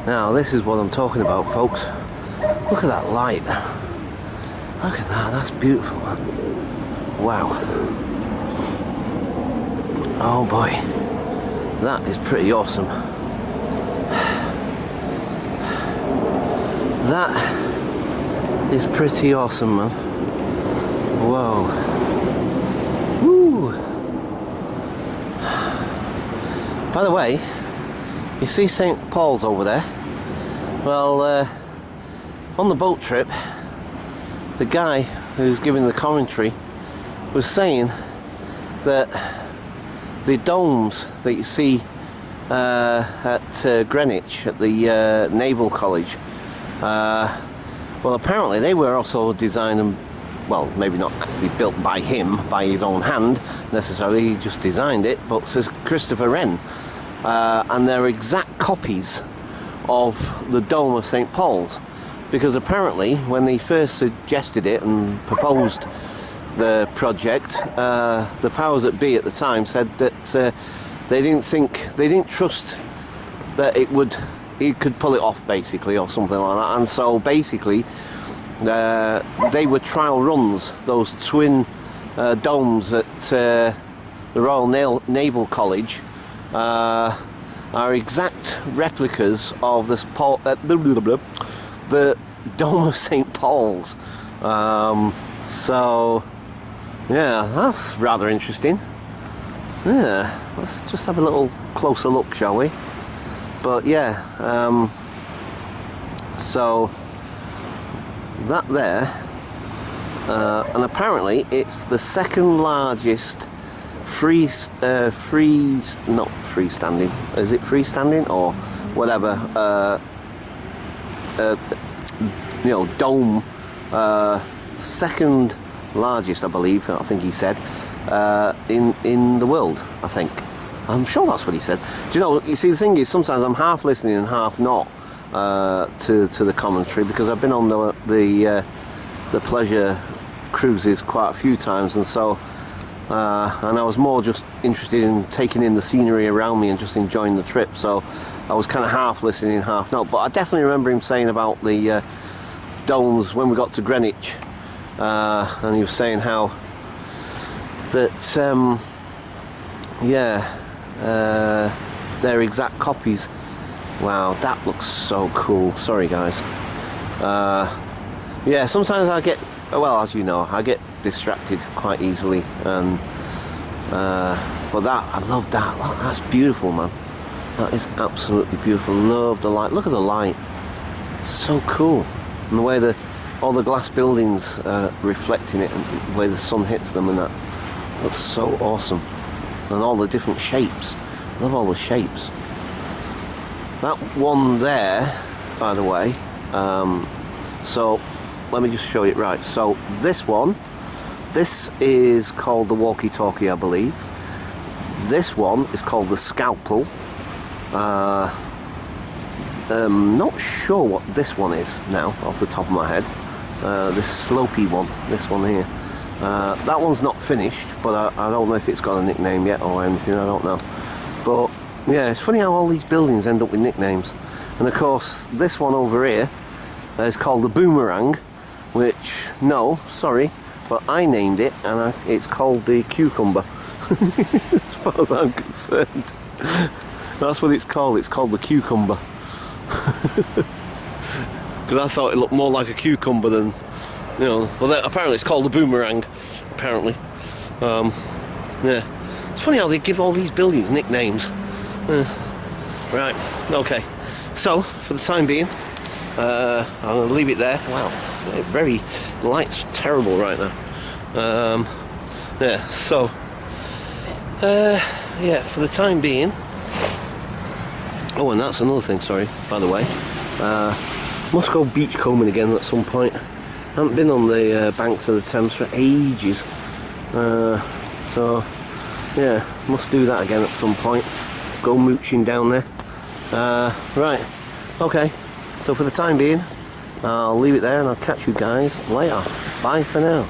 Now this is what I'm talking about, folks. Look at that light. Look at that, that's beautiful, man. Wow. Oh boy. That is pretty awesome. That is pretty awesome, man. Whoa. Woo. By the way, you see St. Paul's over there? Well, on the boat trip, the guy who's giving the commentary was saying that the domes that you see at Greenwich, at the Naval College, well, apparently they were also designed and, well, maybe not actually built by him, by his own hand necessarily, he just designed it, but Sir Christopher Wren, and they're exact copies of the dome of St. Paul's, because apparently when they first suggested it and proposed the project, the powers that be at the time said that they didn't trust that he could pull it off, basically, or something like that. And so basically they were trial runs, those twin domes at the Royal Naval College are exact replicas of the dome of St. Paul's. So yeah, that's rather interesting. Yeah, let's just have a little closer look, shall we? But yeah, so that there, and apparently it's the second largest not freestanding, is it freestanding or whatever, you know, dome, second largest, I believe, I think he said, in the world, I think. I'm sure that's what he said. Do you know, you see, the thing is, sometimes I'm half listening and half not to the commentary, because I've been on the pleasure cruises quite a few times, and so and I was more just interested in taking in the scenery around me and just enjoying the trip, so I was kind of half listening, half not. But I definitely remember him saying about the domes when we got to Greenwich, and he was saying how that yeah, they're exact copies. Wow, that looks so cool. Sorry guys. Yeah, sometimes I get, well, as you know, I get distracted quite easily, and but that, I love that. Look, that's beautiful, man. That is absolutely beautiful. Love the light. Look at the light. So cool. And the way all the glass buildings reflecting it, and the way the sun hits them, and that looks so awesome. And all the different shapes. Love all the shapes. That one there, by the way, so let me just show you. Right, so this one, this is called the walkie-talkie, I believe. This one is called the scalpel. Not sure what this one is now off the top of my head. This slopey one, this one here. That one's not finished, but I don't know if it's got a nickname yet or anything, I don't know. But yeah, it's funny how all these buildings end up with nicknames. And of course, this one over here is called the Boomerang, which, no, sorry, but I named it, and it's called the Cucumber. As far as I'm concerned. That's what it's called the Cucumber. Because I thought it looked more like a cucumber than, you know, well, apparently it's called the Boomerang, apparently. Yeah, it's funny how they give all these buildings nicknames. Right, okay, so for the time being, I'm going to leave it there. Wow, the light's terrible right now. Yeah, so yeah, for the time being. Oh, and that's another thing, sorry, by the way, must go beachcombing again at some point. Haven't been on the banks of the Thames for ages, so yeah, must do that again at some point. Go mooching down there. Right, okay, so for the time being, I'll leave it there, and I'll catch you guys later. Bye for now.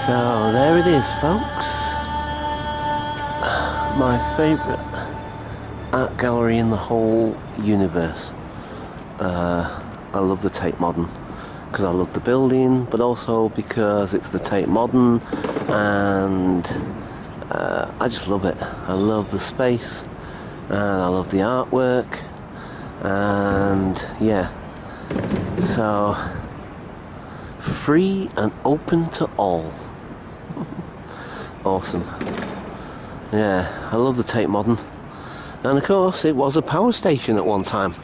So there it is, folks. My favourite art gallery in the whole universe. I love the Tate Modern because I love the building, but also because it's the Tate Modern, and I just love it. I love the space, and I love the artwork, and yeah, so free and open to all. Awesome. Yeah, I love the Tate Modern, and of course it was a power station at one time.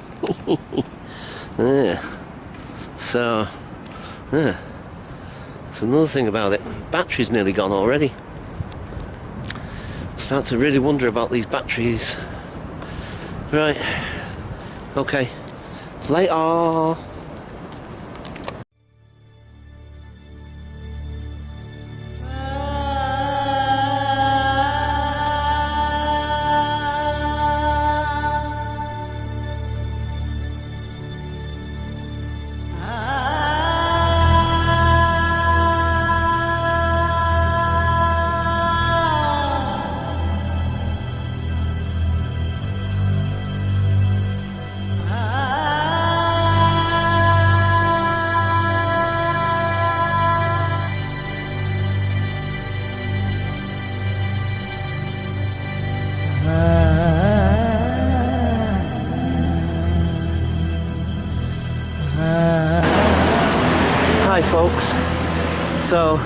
Yeah. So yeah, that's another thing about it. Battery's nearly gone already. Start to really wonder about these batteries. Right, okay, later. Hi folks, so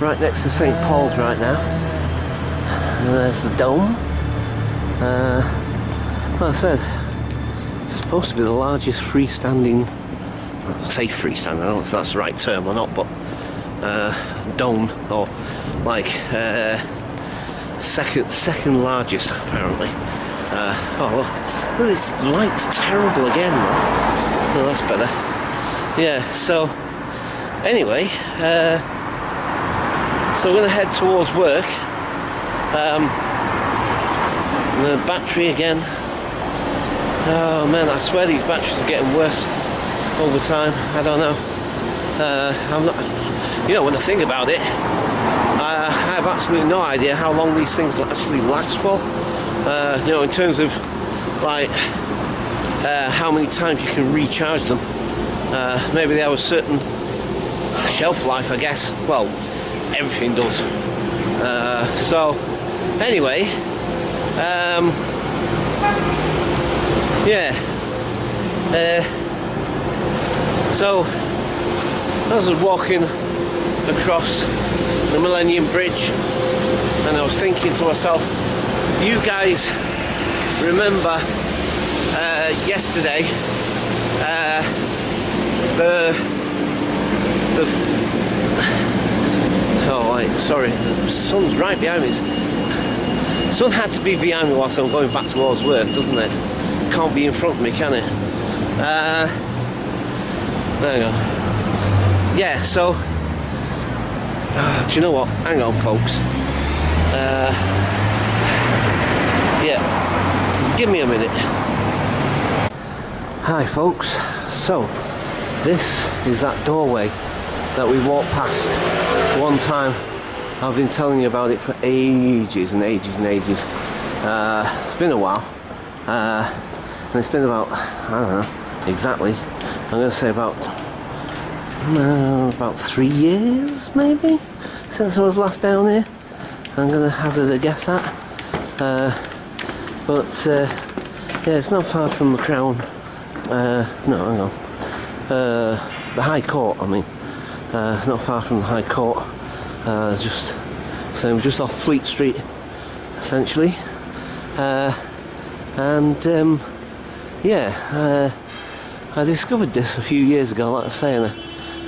right next to St. Paul's right now, and there's the dome. Well, I said it's supposed to be the largest freestanding, I say freestanding, I don't know if that's the right term or not, but dome, or like second largest apparently. Oh look at this light's terrible again. Oh, that's better. Yeah, so anyway, so we're going to head towards work. The battery again. Oh man, I swear these batteries are getting worse over time. I don't know. I'm not. You know, when I think about it, I have absolutely no idea how long these things actually last for. You know, in terms of like how many times you can recharge them. Maybe they have a certain shelf life, I guess. Well, everything does. So anyway, yeah. So as I was walking across the Millennium Bridge, and I was thinking to myself, you guys remember yesterday oh wait, sorry, the sun's right behind me. The sun had to be behind me whilst I'm going back towards work, doesn't it? Can't be in front of me, can it? There you go. Yeah, so do you know what? Hang on, folks. Yeah, give me a minute. Hi folks, so this is that doorway that we walked past one time. I've been telling you about it for ages and ages and ages. It's been a while, and it's been about, I don't know exactly, I'm going to say about 3 years maybe since I was last down here. I'm going to hazard a guess at, but yeah, it's not far from the Crown. No, hang on. The High Court, I mean. It's not far from the High Court. Just off Fleet Street, essentially. Yeah, I discovered this a few years ago, like I say, and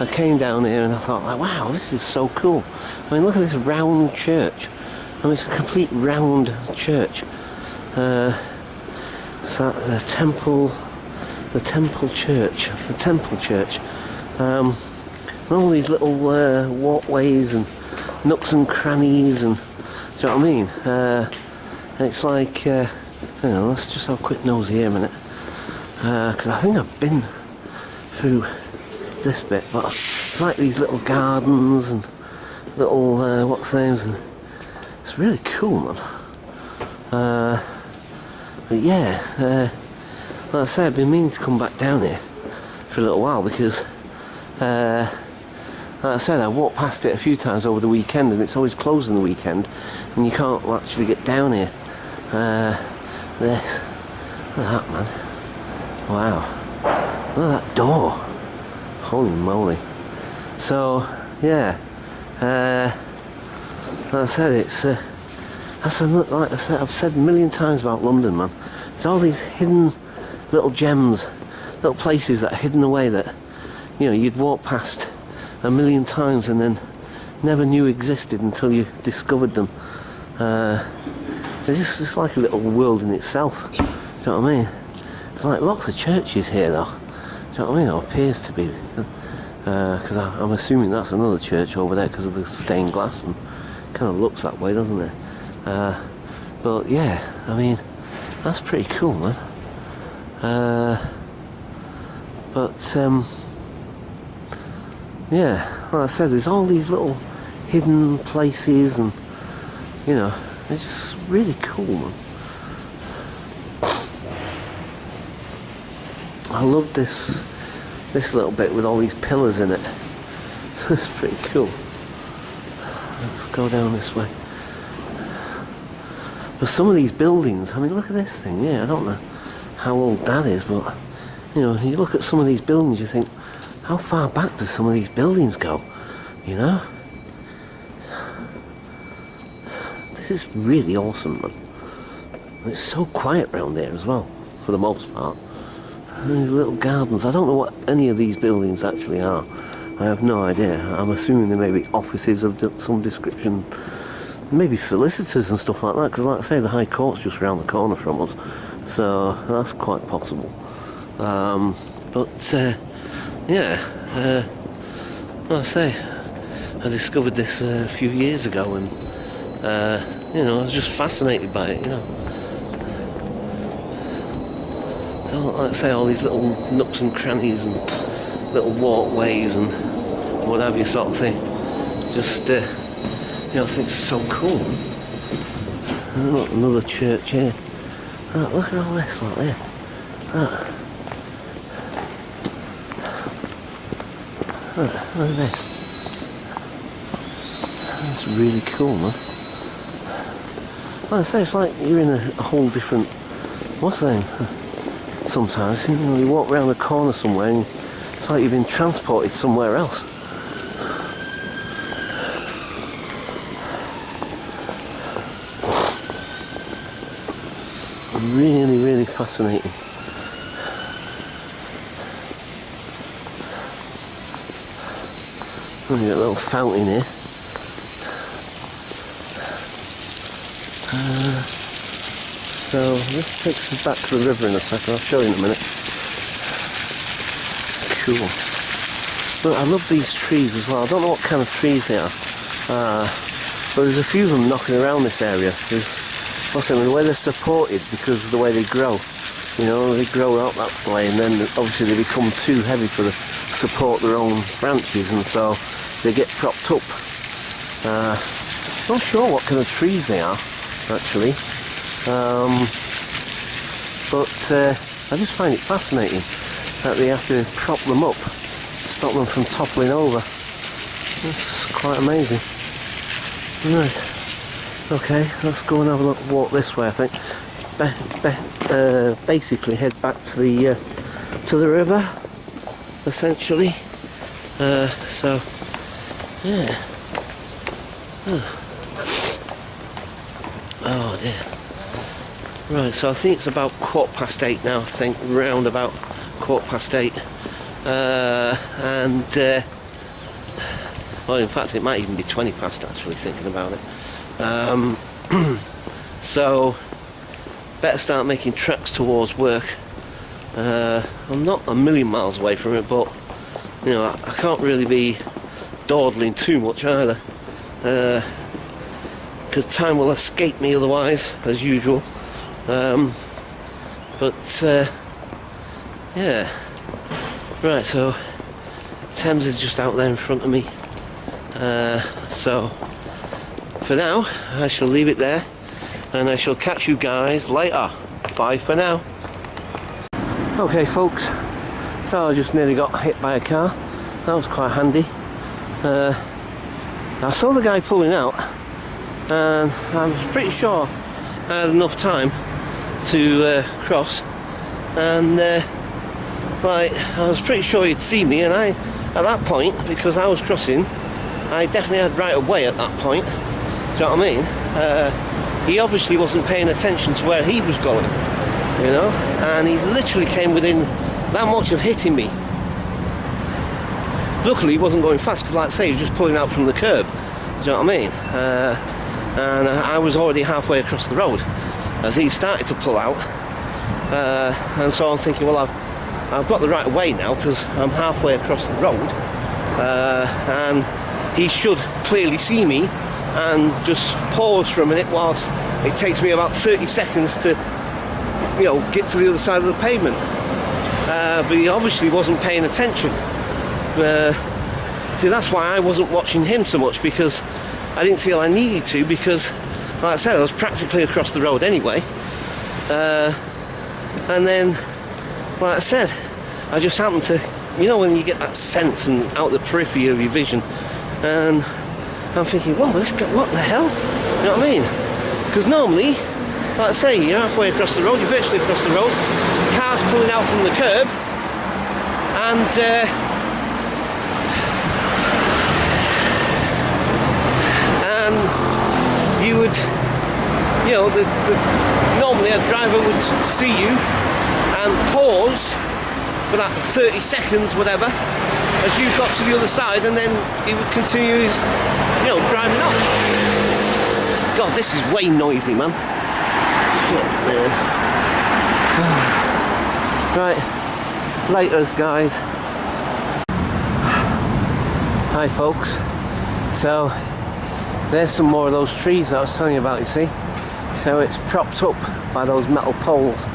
I came down here and I thought, like, wow, this is so cool. I mean, look at this round church. I mean, it's a complete round church. It's that the Temple Church. And all these little walkways and nooks and crannies, and do you know what I mean? It's like, you know, let's just have a quick nose here a minute, because I think I've been through this bit, but it's like these little gardens and little what's names, and it's really cool, man. But yeah, like I say, I've been meaning to come back down here for a little while because, like I said, I walked past it a few times over the weekend, and it's always closed on the weekend, and you can't actually get down here. This, look at that, man! Wow, look at that door! Holy moly! So yeah, like I said, it's like I said, I've said a million times about London, man. There's all these hidden little gems, little places that are hidden away that, you know, you'd walk past a million times and then never knew existed until you discovered them. It's just like a little world in itself. Do you know what I mean? There's like lots of churches here, though. Do you know what I mean? Or appears to be. Because I'm assuming that's another church over there because of the stained glass, and kind of looks that way, doesn't it? But yeah, I mean, that's pretty cool, man. Yeah, like I said, there's all these little hidden places, and you know, it's just really cool, man. I love this little bit with all these pillars in it. It's pretty cool. Let's go down this way. But some of these buildings, I mean, look at this thing. Yeah, I don't know how old that is, but you know, you look at some of these buildings, you think, how far back do some of these buildings go? You know, this is really awesome, man. It's so quiet around here as well, for the most part. And these little gardens. I don't know what any of these buildings actually are. I have no idea. I'm assuming they may be offices of some description. Maybe solicitors and stuff like that, because like I say, the High Court's just around the corner from us, so that's quite possible. Yeah, like I say, I discovered this a few years ago, and you know, I was just fascinated by it, you know. So, like I say, all these little nooks and crannies and little walkways and what have you, sort of thing. Just, you know, I think it's so cool. Oh, look, another church here. Oh, look at all this, like there. Oh. Look at this. That's really cool, man. Like I say, it's like you're in a whole different... What's the name? Sometimes, you know, you walk around a corner somewhere and it's like you've been transported somewhere else. Really, really fascinating. We've got a little fountain here. So this takes us back to the river in a second. I'll show you in a minute. Cool. Look, I love these trees as well. I don't know what kind of trees they are, but there's a few of them knocking around this area. There's, what's the way they're supported because of the way they grow. You know, they grow out that way, and then obviously they become too heavy for the support their own branches, and so they get propped up. Not sure what kind of trees they are, actually. But I just find it fascinating that they have to prop them up to stop them from toppling over. That's quite amazing. Right, okay, let's go and have a look, walk this way, I think. Basically head back to the river, essentially. So, yeah. Oh dear. Right, so I think it's about 8:15 now, I think, round about 8:15. Well, in fact, it might even be 20 past, actually, thinking about it. So, better start making tracks towards work. I'm not a million miles away from it, but, you know, I can't really be dawdling too much either. Because time will escape me otherwise, as usual. Yeah. Right, so Thames is just out there in front of me. So for now I shall leave it there, and I shall catch you guys later. Bye for now. Okay folks, so I just nearly got hit by a car. That was quite handy. I saw the guy pulling out, and I was pretty sure I had enough time to cross, and like, I was pretty sure he'd see me, and at that point, because I was crossing, I definitely had right of way at that point. Do you know what I mean? He obviously wasn't paying attention to where he was going, you know, and he literally came within that much of hitting me. Luckily he wasn't going fast, because like I say, he was just pulling out from the curb. Do you know what I mean? And I was already halfway across the road as he started to pull out, and so I'm thinking, well, I've got the right of way now because I'm halfway across the road, and he should clearly see me and just pause for a minute whilst it takes me about 30 seconds to, you know, get to the other side of the pavement. But he obviously wasn't paying attention. See, that's why I wasn't watching him so much, because I didn't feel I needed to, because like I said, I was practically across the road anyway. And then, like I said, I just happened to, you know, when you get that sense and out the periphery of your vision, and I'm thinking, whoa, this guy, what the hell? You know what I mean? Because normally, like I say, you're halfway across the road, you're virtually across the road, car's pulling out from the curb, and you would, you know, normally a driver would see you and pause for that 30 seconds, whatever, as you got to the other side, and then he would continue his, you know, driving off. God, this is way noisy, man. Shit, man. Right, laters, guys. Hi, folks. So, there's some more of those trees that I was telling you about, you see. So it's propped up by those metal poles.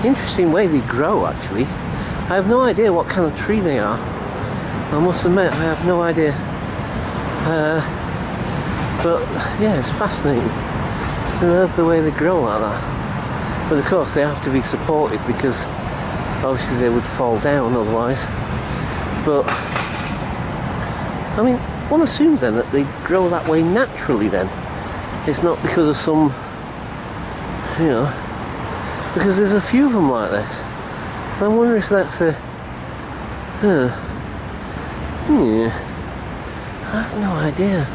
Interesting way they grow, actually. I have no idea what kind of tree they are. I must admit, I have no idea. But yeah, it's fascinating. I love the way they grow like that. But of course they have to be supported, because obviously they would fall down otherwise. But I mean, one assumes then that they grow that way naturally then. It's not because of some, you know, because there's a few of them like this. I wonder if that's a, yeah, I have no idea.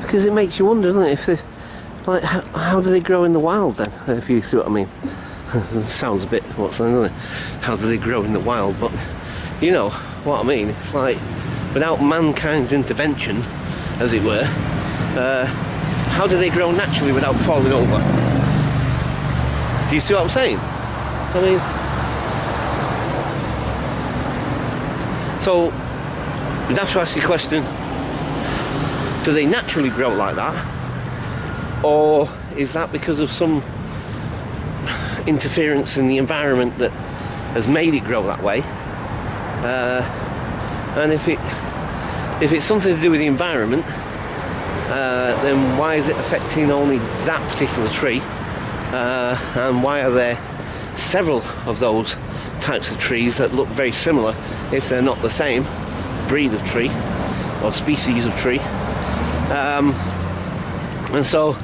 Because it makes you wonder, doesn't it, if they, like, how do they grow in the wild then, if you see what I mean? It sounds a bit, what's that, doesn't it? How do they grow in the wild? But, you know what I mean, it's like, without mankind's intervention, as it were, how do they grow naturally without falling over? Do you see what I'm saying? I mean, so you'd have to ask your question, do they naturally grow like that? Or is that because of some interference in the environment that has made it grow that way? And if it's something to do with the environment, then why is it affecting only that particular tree? And why are there several of those types of trees that look very similar if they're not the same breed of tree or species of tree? And so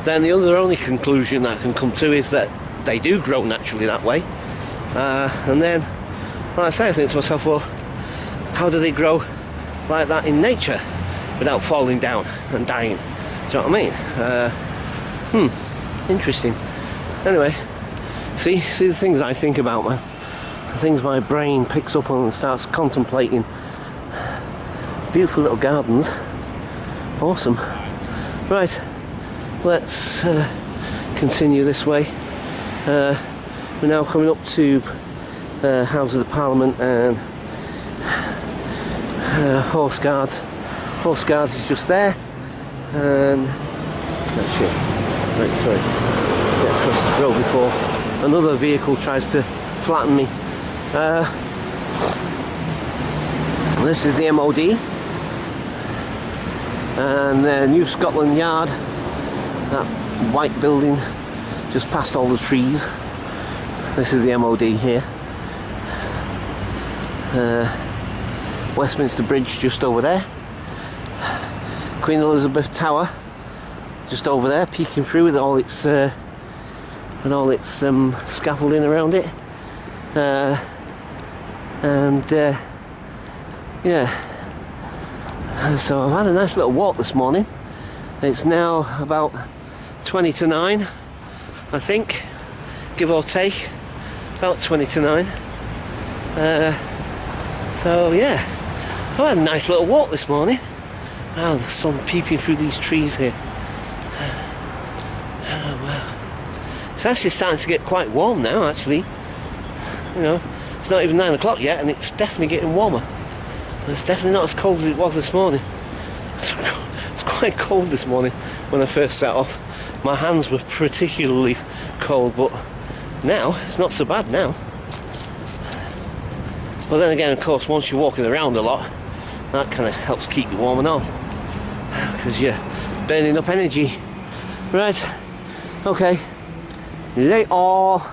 then the only conclusion that I can come to is that they do grow naturally that way. And then, like I say, I think to myself, well, how do they grow like that in nature without falling down and dying? Do you know what I mean? Interesting. Anyway, see the things I think about, man. The things my brain picks up on and starts contemplating. Beautiful little gardens. Awesome. Right, let's continue this way. We're now coming up to Houses of Parliament and Horse Guards. Horse Guards is just there, and that's it. Right, sorry, get across the road before another vehicle tries to flatten me. This is the MOD and the New Scotland Yard, that white building just past all the trees. This is the MOD here. Westminster Bridge just over there. Queen Elizabeth Tower just over there, peeking through with all its scaffolding around it. Yeah, so I've had a nice little walk this morning. It's now about 20 to 9, I think, give or take, about 20 to 9. So yeah, I had a nice little walk this morning. Wow, the sun peeping through these trees here. Oh wow, it's actually starting to get quite warm now, actually. You know, it's not even 9 o'clock yet and it's definitely getting warmer. It's definitely not as cold as it was this morning. It's quite cold this morning when I first set off. My hands were particularly cold, but now it's not so bad now. But then again, of course, once you're walking around a lot, that kind of helps keep you warm and all, because you're burning up energy. Right, okay, late all.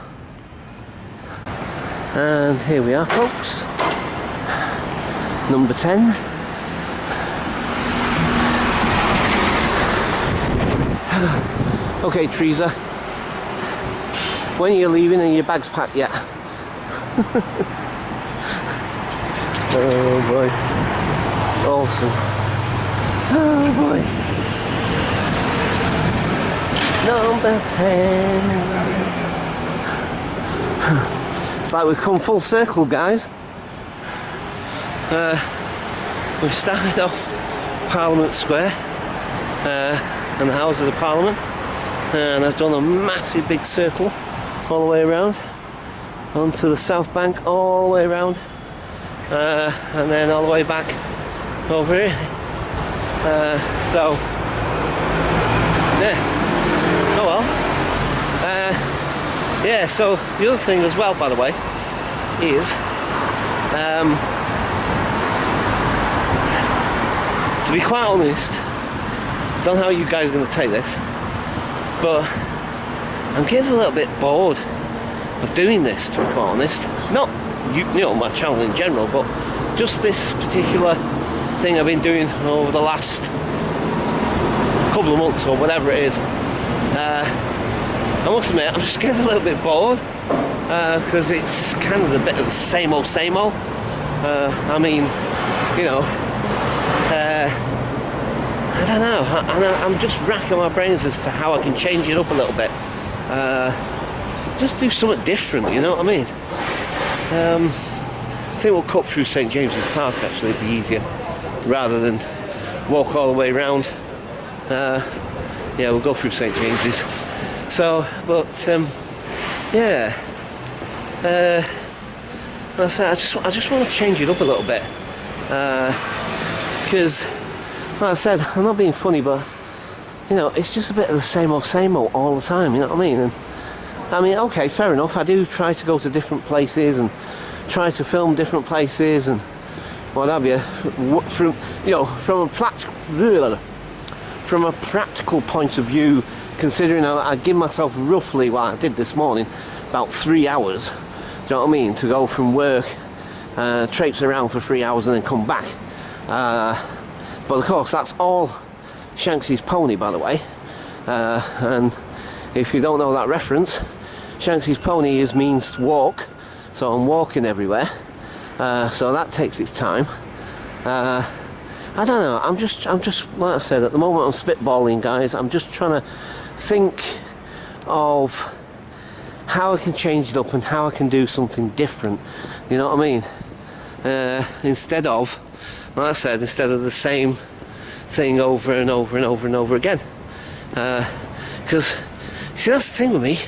And here we are, folks. Number 10. Okay, Teresa. When are you leaving and your bag's packed yet? Oh boy. Awesome. Oh boy. Number 10. It's like we've come full circle, guys. We've started off Parliament Square and the Houses of Parliament, and I've done a massive big circle all the way around onto the South Bank, all the way around, and then all the way back over here. So yeah, oh well. Yeah, so the other thing as well, by the way, is to be quite honest, don't know how you guys are going to take this, but I'm getting a little bit bored of doing this, to be quite honest. Not you know, my channel in general, but just this particular thing I've been doing over the last couple of months or whatever it is. I must admit, I'm just getting a little bit bored because it's kind of a bit of the same old. I mean, you know, I don't know, I'm just racking my brains as to how I can change it up a little bit. Just do something different, you know what I mean? I think we'll cut through St James's Park, actually, it'd be easier, rather than walk all the way around. Yeah, we'll go through St James's. So, but, yeah. I just want to change it up a little bit. Because, like I said, I'm not being funny, but, you know, it's just a bit of the same old all the time, you know what I mean? And I mean, okay, fair enough, I do try to go to different places and try to film different places and what have you, from, you know, from a practical point of view, considering I give myself roughly, well, I did this morning, about 3 hours, do you know what I mean, to go from work, traipse around for 3 hours and then come back. But of course, that's all Shanks' pony, by the way. And if you don't know that reference, Shanks' pony means walk, so I'm walking everywhere. So that takes its time. I don't know. I'm just like I said, at the moment I'm spitballing, guys. I'm just trying to think of how I can change it up and how I can do something different. You know what I mean? Instead of, like I said, instead of the same thing over and over and over and over again. Because, see, that's the thing with me.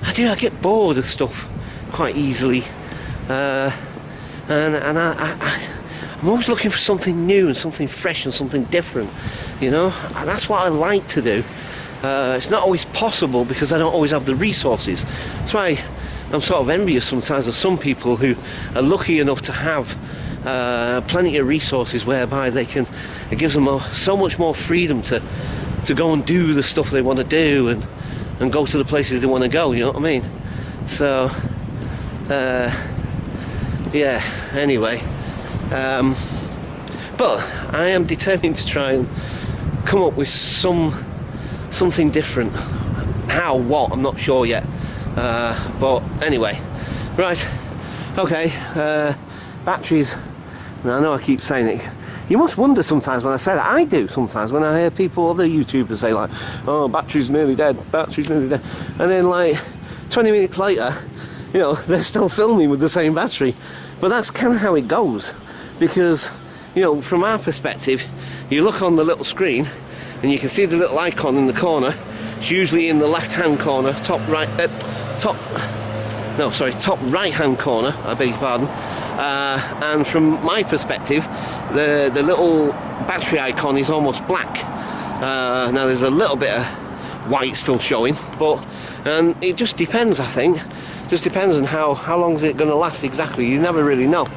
I get bored of stuff quite easily. And I'm always looking for something new and something fresh and something different. You know? And that's what I like to do. It's not always possible because I don't always have the resources. That's why I'm sort of envious sometimes of some people who are lucky enough to have plenty of resources whereby it gives them so much more freedom to go and do the stuff they want to do and go to the places they want to go, you know what I mean? So yeah, anyway, but I am determined to try and come up with something different. How, what, I'm not sure yet, but anyway, right, okay, batteries. Now, I know I keep saying it. You must wonder sometimes when I say that. I do sometimes when I hear people, other YouTubers say like, oh, battery's nearly dead, battery's nearly dead, and then like 20 minutes later, you know, they're still filming with the same battery. But that's kind of how it goes, because, you know, from our perspective, you look on the little screen and you can see the little icon in the corner. It's usually in the left hand corner, top right hand corner, I beg your pardon. And from my perspective, the little battery icon is almost black. Now there's a little bit of white still showing, but it just depends, I think. Just depends on how long is it going to last exactly. You never really know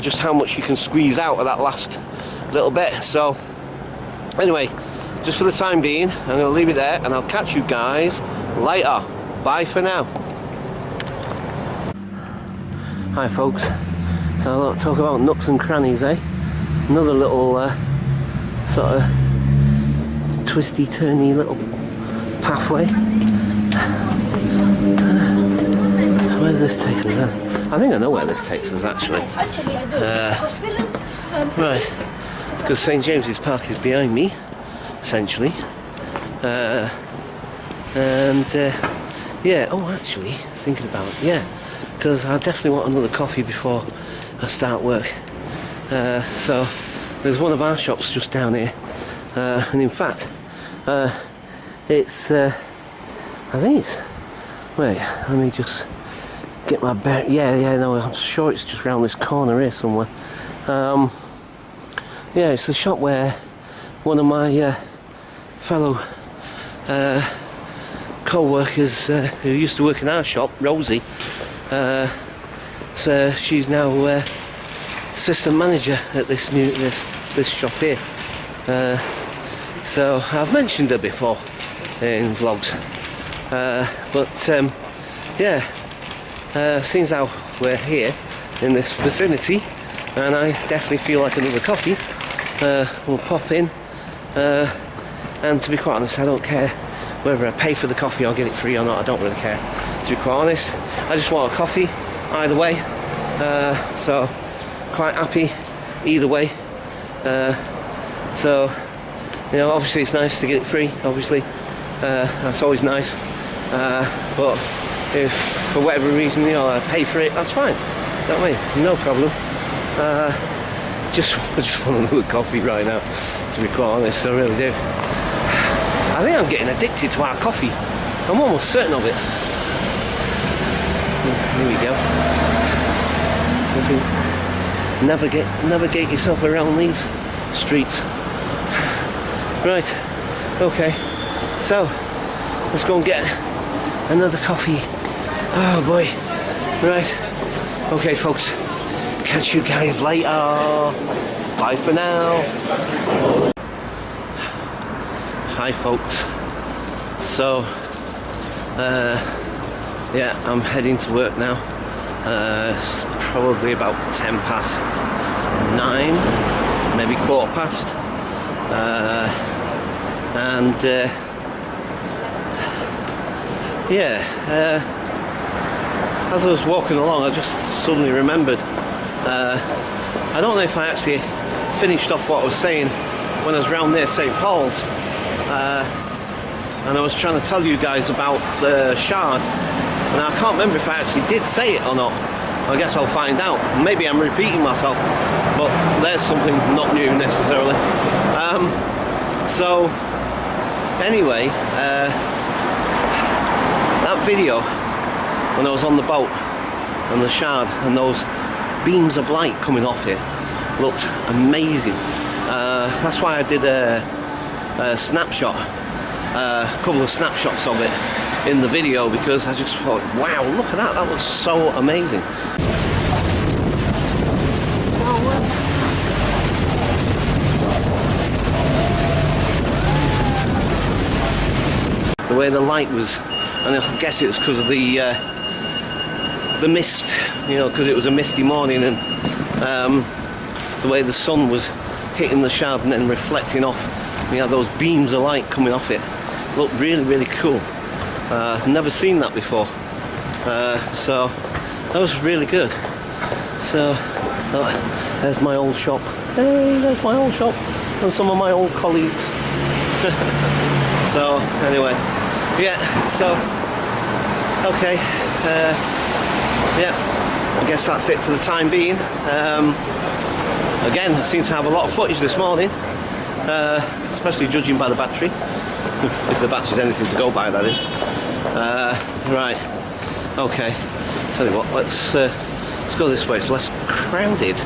just how much you can squeeze out of that last little bit. So anyway, just for the time being, I'm going to leave it there, and I'll catch you guys later. Bye for now. Hi folks. So I'll talk about nooks and crannies, eh? Another little sort of twisty turny little pathway. Where's this take us then? I think I know where this takes us actually. Right, because St James's Park is behind me, essentially. Yeah, oh actually, thinking about it, yeah, because I definitely want another coffee before I start work. So there's one of our shops just down here, and in fact it's I think it's, wait, let me just get my bear. Yeah, no, I'm sure it's just around this corner here somewhere. Yeah, it's the shop where one of my fellow co-workers who used to work in our shop, Rosie, so she's now assistant manager at this shop here. So I've mentioned her before in vlogs, but yeah, seeing how we're here in this vicinity, and I definitely feel like another coffee, we'll pop in. And to be quite honest, I don't care whether I pay for the coffee or get it free or not. I don't really care, to be quite honest. I just want a coffee either way, so quite happy either way. So, you know, obviously it's nice to get it free, obviously, that's always nice, but if for whatever reason, you know, I pay for it, that's fine, you know what I mean, no problem. I just want another coffee right now, to be quite honest, I really do. I think I'm getting addicted to our coffee, I'm almost certain of it. Here we go. Navigate yourself around these streets. Right, okay, so let's go and get another coffee. Oh boy. Right, okay folks, catch you guys later. Bye for now. Hi folks. So yeah, I'm heading to work now. It's probably about 9:10, maybe 15:15. And yeah, as I was walking along, I just suddenly remembered, I don't know if I actually finished off what I was saying when I was around near St Paul's, and I was trying to tell you guys about the Shard, and I can't remember if I actually did say it or not. I guess I'll find out. Maybe I'm repeating myself, but there's something not new necessarily. So anyway, that video when I was on the boat and the Shard and those beams of light coming off it looked amazing. That's why I did a snapshot, a couple of snapshots of it in the video, because I just thought, wow, look at that, that looks so amazing. Oh, wow. way the light was, and I guess it was because of the mist, you know, because it was a misty morning, and the way the sun was hitting the shard and then reflecting off, you know, those beams of light coming off it. Looked really, really cool. Never seen that before. So that was really good. So there's my old shop. Hey, there's my old shop and some of my old colleagues. So anyway, yeah, so okay, yeah, I guess that's it for the time being. Again, I seem to have a lot of footage this morning, especially judging by the battery, if the battery's anything to go by, that is. Right, okay, tell you what, let's go this way. It's less crowded,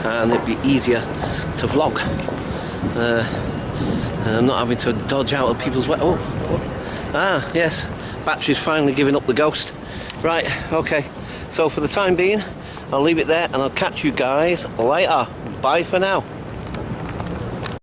and it'd be easier to vlog, and I'm not having to dodge out of people's way. Oh, yes, battery's finally giving up the ghost. Right, okay, so for the time being, I'll leave it there, and I'll catch you guys later. Bye for now.